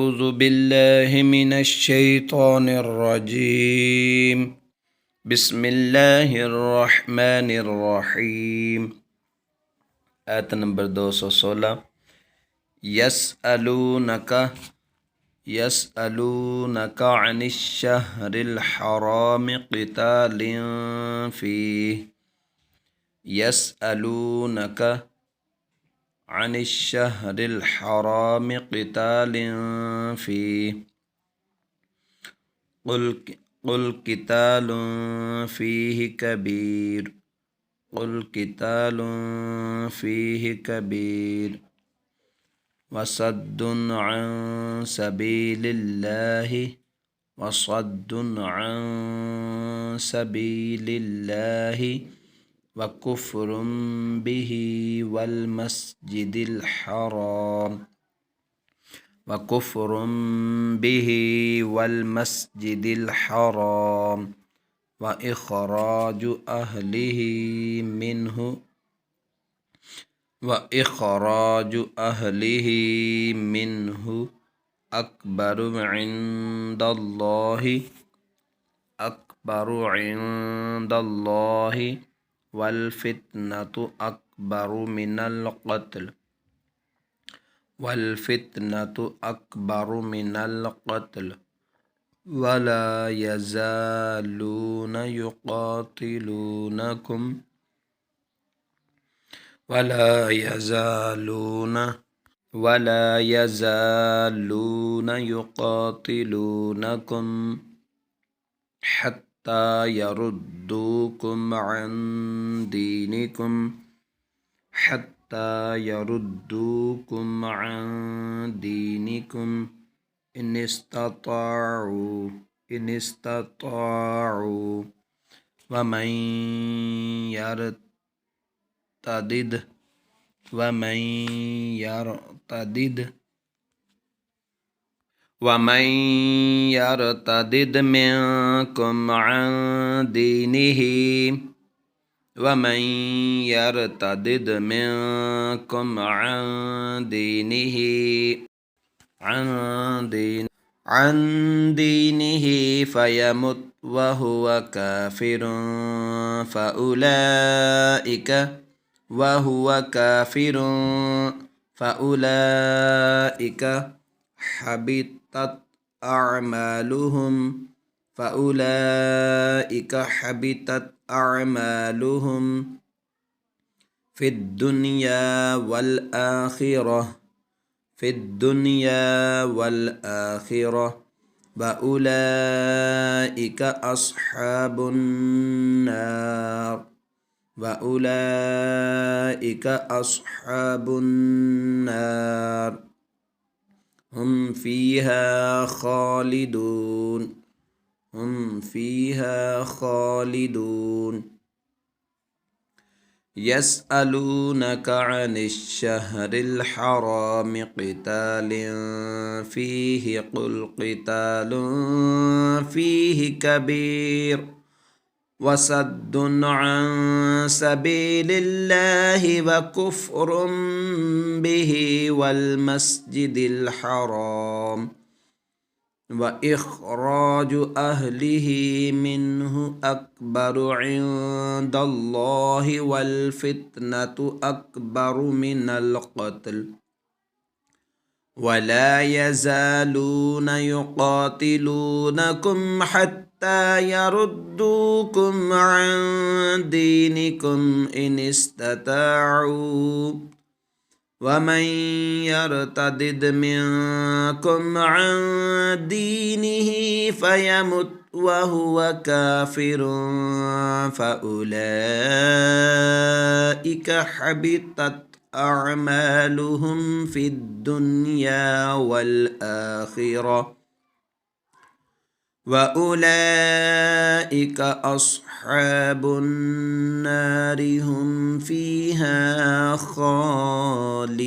أعوذ بالله من الشيطان الرجيم بسم الله الرحمن الرحيم आयत नंबर 216 यसअलूनक अनिश्शहरिल हराम क़ितालिन फ़ीह यसअलूनक अनिश्शहरिल हराम क़ितालिन फ़ीह क़ुल क़ितालुन फ़ीह कबीर वसद्दुन अन सबीलिल्लाहि वकुफ़्रुम बिही वल्मस्जिदिल हराम व इख़राजु अहलिही मिन्हु अकबरु इन्दल्लाहि वल फ़ित्नतु अकबरु मिनल क़त्ल वला यज़ालून युक़ातिलूनकुम हत्ता यरुद्दूकुम अन दीनिकुम इन इस्तताअू वमन यरतदिद मिनकुम अन दीनिही फयमुत वहुव काफ़िरुन फ़उलाइका हबितत अअमालुहुम फ़िद्दुनिया वल आखिरह व उलाइका अस्हाबुन्नार हम फ़ीहा ख़ालिदून यसअलूनक अनिश्शहरिल हराम क़ितालिन फ़ीहि क़ुल क़ितालुन फ़ीहि कबीर वसद्दुन अन सबीलिल्लाहि वकुफ़्रुम बिही वल्मस्जिदिल हराम व इख़राजु अहलिही मिन्हु अकबरु इन्दल्लाहि वल फ़ित्नतु अकबरु मिनल क़त्ल वला यज़ालून युक़ातिलूनकुम हत्ता यरुद्दूकुम अन दीनिकुम इन इस्तताअू वमन यरतदिद मिनकुम अन दीनिही फयमुत वहुव काफ़िरुन फ़उलाइका हबितत अअमालुहुम फ़िद्दुनिया वल आखिरह व उलाइका अस्हाबुन्नार हम फ़ीहा ख़ालिदून।